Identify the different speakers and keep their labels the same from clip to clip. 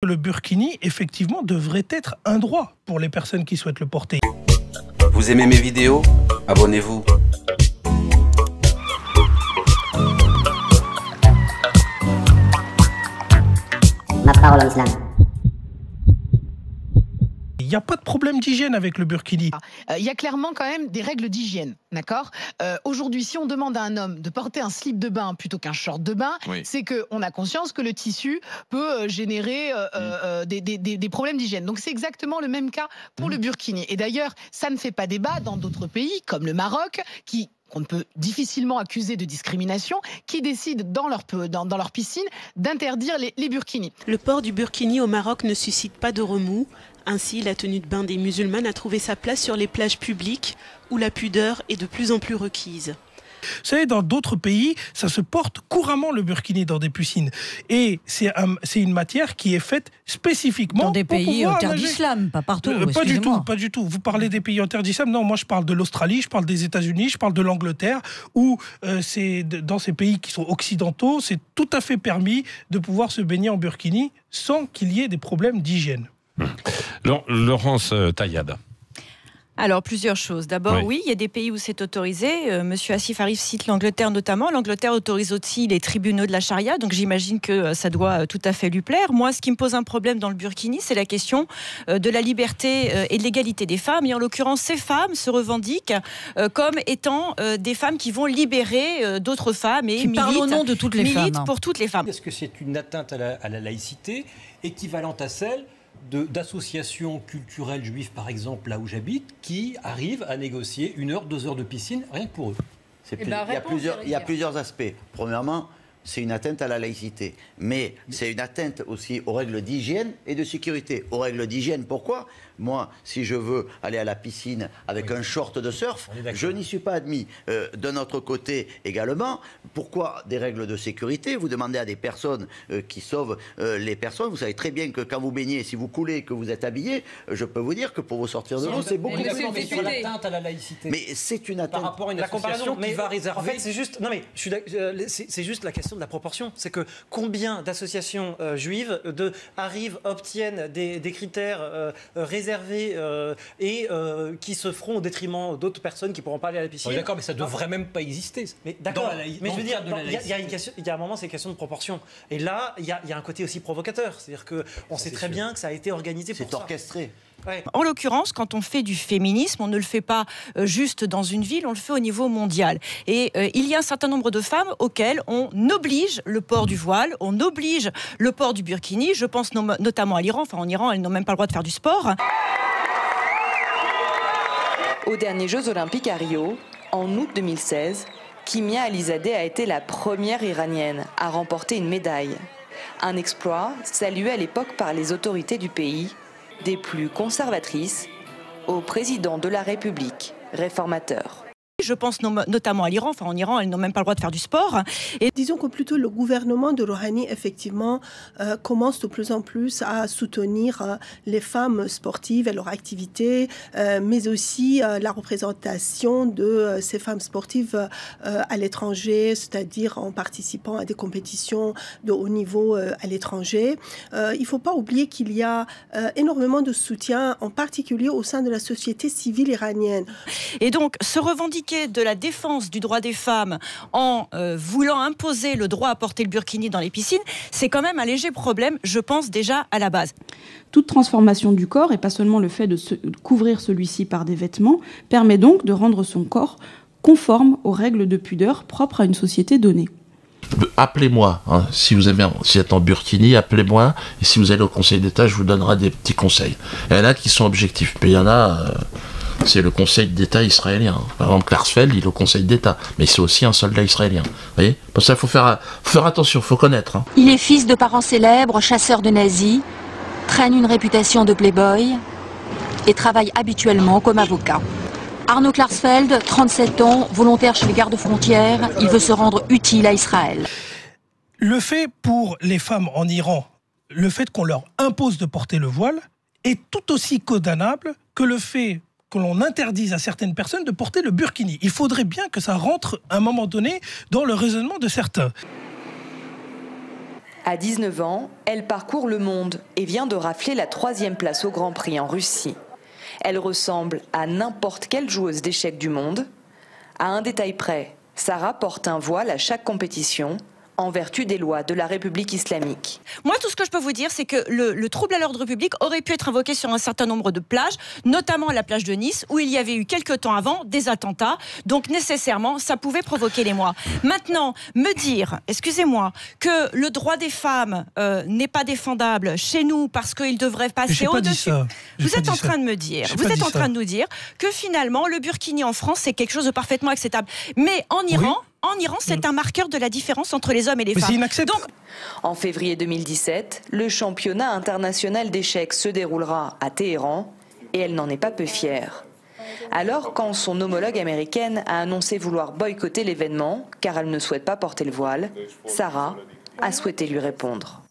Speaker 1: Le burkini, effectivement, devrait être un droit pour les personnes qui souhaitent le porter.
Speaker 2: Vous aimez mes vidéos? Abonnez-vous.
Speaker 3: Ma parole en islam.
Speaker 1: Il n'y a pas de problème d'hygiène avec le burkini.
Speaker 4: Il y a clairement quand même des règles d'hygiène, d'accord? Aujourd'hui, si on demande à un homme de porter un slip de bain plutôt qu'un short de bain, oui, c'est qu'on a conscience que le tissu peut générer des problèmes d'hygiène. Donc c'est exactement le même cas pour le burkini. Et d'ailleurs, ça ne fait pas débat dans d'autres pays, comme le Maroc, qu'on peut difficilement accuser de discrimination, qui décident dans leur piscine d'interdire les burkinis.
Speaker 5: Le port du burkini au Maroc ne suscite pas de remous. Ainsi, la tenue de bain des musulmanes a trouvé sa place sur les plages publiques où la pudeur est de plus en plus requise.
Speaker 1: Vous savez, dans d'autres pays, ça se porte couramment le burkini dans des piscines. Et c'est une matière qui est faite spécifiquement
Speaker 6: dans des
Speaker 1: pour
Speaker 6: pays en terre
Speaker 1: nager.
Speaker 6: d'islam, pas partout.
Speaker 1: Pas du tout. Vous parlez des pays en terre d'islam? Non, moi je parle de l'Australie, je parle des États-Unis, je parle de l'Angleterre, où dans ces pays qui sont occidentaux, c'est tout à fait permis de pouvoir se baigner en burkini sans qu'il y ait des problèmes d'hygiène.
Speaker 7: Laurence Taillade.
Speaker 8: Alors, plusieurs choses. D'abord, oui, il y a des pays où c'est autorisé. Monsieur Assif Arif cite l'Angleterre notamment. L'Angleterre autorise aussi les tribunaux de la charia, donc j'imagine que ça doit tout à fait lui plaire. Moi, ce qui me pose un problème dans le burkini, c'est la question de la liberté et de l'égalité des femmes. Et en l'occurrence, ces femmes se revendiquent comme étant des femmes qui vont libérer d'autres femmes et
Speaker 6: qui parlent au nom de toutes les femmes.
Speaker 8: Militent pour toutes les femmes.
Speaker 9: Est-ce que c'est une atteinte à la laïcité équivalente à celle d'associations culturelles juives, par exemple, là où j'habite, qui arrivent à négocier 1 heure, 2 heures de piscine, rien que pour eux?
Speaker 10: Il y a plusieurs aspects. Premièrement, c'est une atteinte à la laïcité. Mais c'est une atteinte aussi aux règles d'hygiène et de sécurité. Aux règles d'hygiène, pourquoi? Moi, si je veux aller à la piscine avec un short de surf, je n'y suis pas admis. D'un autre côté également, pourquoi des règles de sécurité? Vous demandez à des personnes qui sauvent les personnes. Vous savez très bien que quand vous baignez, si vous coulez, que vous êtes habillé, je peux vous dire que pour vous sortir de l'eau, c'est beaucoup plus
Speaker 9: compliqué. Mais sur l'atteinte à la laïcité.
Speaker 10: Mais c'est une atteinte.
Speaker 9: Par rapport à une association qui va réserver...
Speaker 11: En fait, c'est juste... Non mais, c'est juste la question de la proportion. C'est que combien d'associations juives obtiennent des critères réservés et qui se feront au détriment d'autres personnes qui pourront pas aller à la piscine.
Speaker 9: Oui, d'accord, mais ça devrait même pas exister.
Speaker 11: Mais d'accord, mais je veux dire, il y a un moment, c'est une question de proportion. Et là, il y a un côté aussi provocateur. C'est-à-dire qu'on sait très bien que ça a été organisé pour ça.
Speaker 10: C'est orchestré.
Speaker 8: Ouais. En l'occurrence, quand on fait du féminisme, on ne le fait pas juste dans une ville, on le fait au niveau mondial. Et il y a un certain nombre de femmes auxquelles on oblige le port du voile, on oblige le port du burkini. Je pense notamment à l'Iran. Enfin, en Iran, elles n'ont même pas le droit de faire du sport.
Speaker 12: Aux derniers Jeux Olympiques à Rio, en août 2016, Kimia Alizadeh a été la première iranienne à remporter une médaille. Un exploit salué à l'époque par les autorités du pays, des plus conservatrices au président de la République réformateur.
Speaker 8: Je pense notamment à l'Iran. Enfin, en Iran, elles n'ont même pas le droit de faire du sport.
Speaker 13: Et disons que plutôt le gouvernement de Rouhani, effectivement, commence de plus en plus à soutenir les femmes sportives et leur activité, mais aussi la représentation de ces femmes sportives à l'étranger, c'est-à-dire en participant à des compétitions de haut niveau à l'étranger. Il ne faut pas oublier qu'il y a énormément de soutien, en particulier au sein de la société civile iranienne.
Speaker 8: Et donc, se revendiquer de la défense du droit des femmes en voulant imposer le droit à porter le burkini dans les piscines, c'est quand même un léger problème, je pense, déjà à la base.
Speaker 14: Toute transformation du corps, et pas seulement le fait de couvrir celui-ci par des vêtements, permet donc de rendre son corps conforme aux règles de pudeur propres à une société donnée.
Speaker 15: Appelez-moi, hein, si vous êtes en burkini, appelez-moi, et si vous allez au Conseil d'État, je vous donnerai des petits conseils. Il y en a qui sont objectifs, mais il y en a... c'est le Conseil d'État israélien. Par exemple, Klarsfeld, il est au Conseil d'État, mais c'est aussi un soldat israélien. Vous voyez? Pour ça, il faut faire attention, il faut connaître. Hein.
Speaker 16: Il est fils de parents célèbres, chasseur de nazis, traîne une réputation de playboy et travaille habituellement comme avocat. Arnaud Klarsfeld, 37 ans, volontaire chez les gardes-frontières, il veut se rendre utile à Israël.
Speaker 1: Le fait pour les femmes en Iran, le fait qu'on leur impose de porter le voile est tout aussi condamnable que le fait que l'on interdise à certaines personnes de porter le burkini. Il faudrait bien que ça rentre à un moment donné dans le raisonnement de certains.
Speaker 12: À 19 ans, elle parcourt le monde et vient de rafler la 3e place au Grand Prix en Russie. Elle ressemble à n'importe quelle joueuse d'échecs du monde. À un détail près, Sarah porte un voile à chaque compétition, en vertu des lois de la République islamique.
Speaker 8: Moi, tout ce que je peux vous dire, c'est que le trouble à l'ordre public aurait pu être invoqué sur un certain nombre de plages, notamment la plage de Nice, où il y avait eu quelques temps avant des attentats. Donc, nécessairement, ça pouvait provoquer l'émoi. Maintenant, me dire, excusez-moi, que le droit des femmes n'est pas défendable chez nous parce qu'il devrait passer au-dessus. Vous êtes en train de me dire, vous êtes en train de nous dire que finalement, le burkini en France, c'est quelque chose de parfaitement acceptable. Mais en Iran... En Iran, c'est un marqueur de la différence entre les hommes et les femmes. Donc...
Speaker 12: En février 2017, le championnat international d'échecs se déroulera à Téhéran et elle n'en est pas peu fière. Alors, quand son homologue américaine a annoncé vouloir boycotter l'événement, car elle ne souhaite pas porter le voile, Sarah a souhaité lui répondre.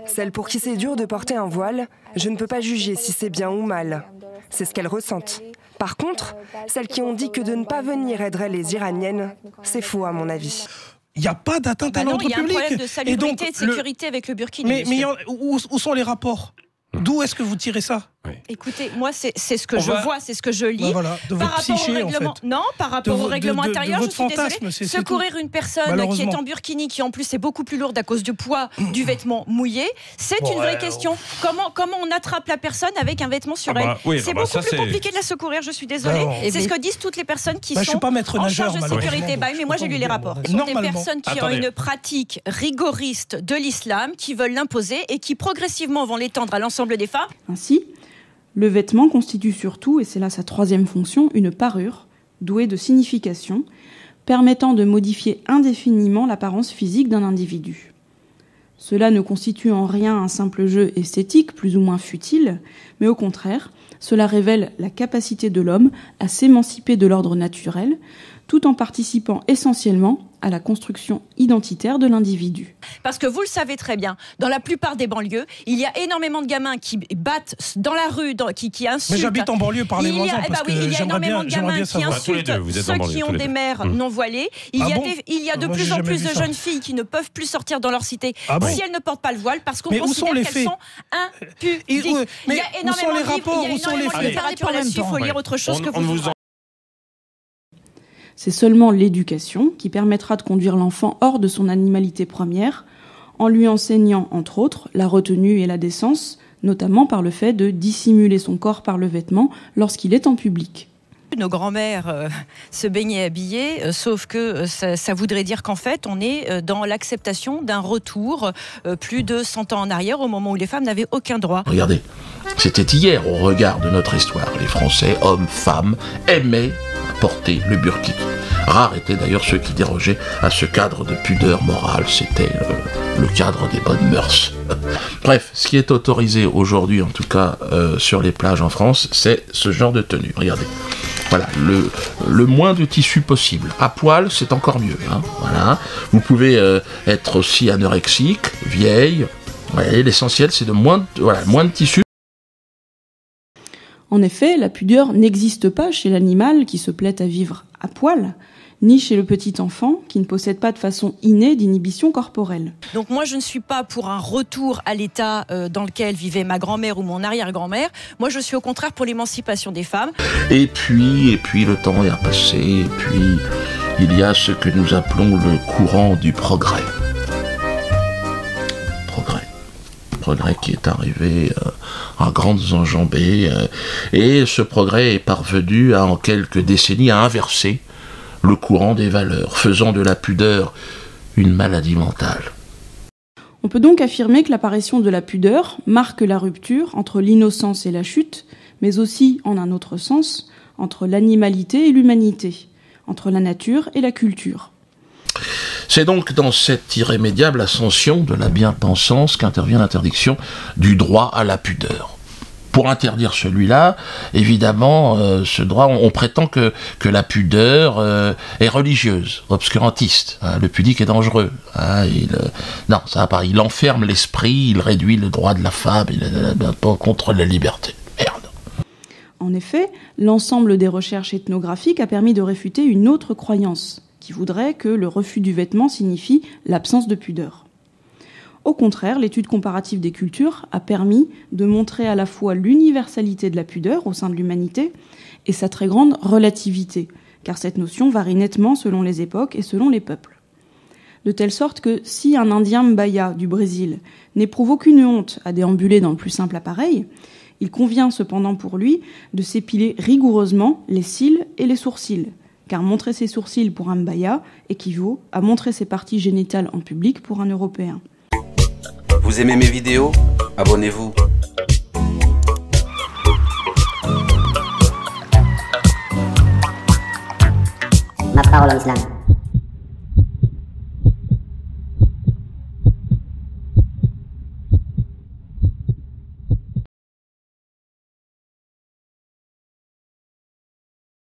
Speaker 17: Celles pour qui c'est dur de porter un voile, je ne peux pas juger si c'est bien ou mal. C'est ce qu'elles ressentent. Par contre, celles qui ont dit que de ne pas venir aideraient les Iraniennes, c'est faux à mon avis.
Speaker 1: Il n'y a pas d'atteinte à l'ordre public.
Speaker 8: Il y a un problème de salubrité et de sécurité avec le burkini.
Speaker 1: Mais où sont les rapports? D'où est-ce que vous tirez ça?
Speaker 8: Écoutez, moi, c'est ce que je vois, c'est ce que je lis.
Speaker 1: Voilà, de votre psyché, en fait.
Speaker 8: Non, par rapport au règlement intérieur, je suis désolée. Secourir une personne qui est en burkini, qui en plus est beaucoup plus lourde à cause du poids du vêtement mouillé, c'est une vraie question. Comment on attrape la personne avec un vêtement sur elle? C'est beaucoup plus compliqué de la secourir, je suis désolée. C'est ce que disent toutes les personnes qui sont en charge de sécurité. Mais moi, j'ai lu les rapports. Ce sont des personnes qui ont une pratique rigoriste de l'islam, qui veulent l'imposer et qui progressivement vont l'étendre à l'ensemble des femmes.
Speaker 14: Ainsi, le vêtement constitue surtout, et c'est là sa 3e fonction, une parure douée de signification, permettant de modifier indéfiniment l'apparence physique d'un individu. Cela ne constitue en rien un simple jeu esthétique, plus ou moins futile, mais au contraire, cela révèle la capacité de l'homme à s'émanciper de l'ordre naturel, tout en participant essentiellement à la construction identitaire de l'individu.
Speaker 8: Parce que vous le savez très bien, dans la plupart des banlieues, il y a énormément de gamins qui battent dans la rue, qui insultent.
Speaker 1: Mais j'habite en banlieue, parlez-moi parce que
Speaker 8: il y a énormément de gamins qui insultent ceux qui ont des mères non voilées. Il y a de plus en plus de jeunes filles qui ne peuvent plus sortir dans leur cité si elles ne portent pas le voile parce qu'on considère qu'elles sont impudiques. Il y a énormément de livres, il y a énormément de littérature là-dessus, il faut lire autre chose que vous.
Speaker 14: C'est seulement l'éducation qui permettra de conduire l'enfant hors de son animalité première, en lui enseignant, entre autres, la retenue et la décence, notamment par le fait de dissimuler son corps par le vêtement lorsqu'il est en public.
Speaker 8: Nos grands-mères se baignaient habillées, sauf que ça voudrait dire qu'en fait, on est dans l'acceptation d'un retour plus de 100 ans en arrière, au moment où les femmes n'avaient aucun droit.
Speaker 15: Regardez, c'était hier au regard de notre histoire. Les Français, hommes, femmes, aimaient porter le burkini. Rares étaient d'ailleurs ceux qui dérogeaient à ce cadre de pudeur morale. C'était le cadre des bonnes mœurs. Bref, ce qui est autorisé aujourd'hui, en tout cas sur les plages en France, c'est ce genre de tenue. Regardez. Voilà, le moins de tissu possible. À poil, c'est encore mieux. Hein, voilà. Vous pouvez être aussi anorexique, vieille. Ouais, l'essentiel, c'est de moins de tissu.
Speaker 14: En effet, la pudeur n'existe pas chez l'animal qui se plaît à vivre à poil, ni chez le petit enfant qui ne possède pas de façon innée d'inhibition corporelle.
Speaker 8: Donc moi, je ne suis pas pour un retour à l'état dans lequel vivait ma grand-mère ou mon arrière-grand-mère. Moi, je suis au contraire pour l'émancipation des femmes. Et puis le temps est passé, et puis il y a ce que nous appelons le courant du progrès. Progrès qui est arrivé à grandes enjambées, et ce progrès est parvenu en quelques décennies à inverser le courant des valeurs, faisant de la pudeur une maladie mentale.
Speaker 14: On peut donc affirmer que l'apparition de la pudeur marque la rupture entre l'innocence et la chute, mais aussi, en un autre sens, entre l'animalité et l'humanité, entre la nature et la culture.
Speaker 15: C'est donc dans cette irrémédiable ascension de la bien-pensance qu'intervient l'interdiction du droit à la pudeur. Pour interdire celui-là, évidemment, ce droit, on prétend que la pudeur est religieuse, obscurantiste. Hein, le pudique est dangereux. Hein, non, ça va pas. Il enferme l'esprit, il réduit le droit de la femme, il est contre la liberté. Merde.
Speaker 14: En effet, l'ensemble des recherches ethnographiques a permis de réfuter une autre croyance, qui voudrait que le refus du vêtement signifie l'absence de pudeur. Au contraire, l'étude comparative des cultures a permis de montrer à la fois l'universalité de la pudeur au sein de l'humanité et sa très grande relativité, car cette notion varie nettement selon les époques et selon les peuples. De telle sorte que si un Indien Mbaya du Brésil n'éprouve aucune honte à déambuler dans le plus simple appareil, il convient cependant pour lui de s'épiler rigoureusement les cils et les sourcils, car montrer ses sourcils pour un Mbaya équivaut à montrer ses parties génitales en public pour un Européen.
Speaker 2: Vous aimez mes vidéos? Abonnez-vous.
Speaker 3: Ma parole en islam.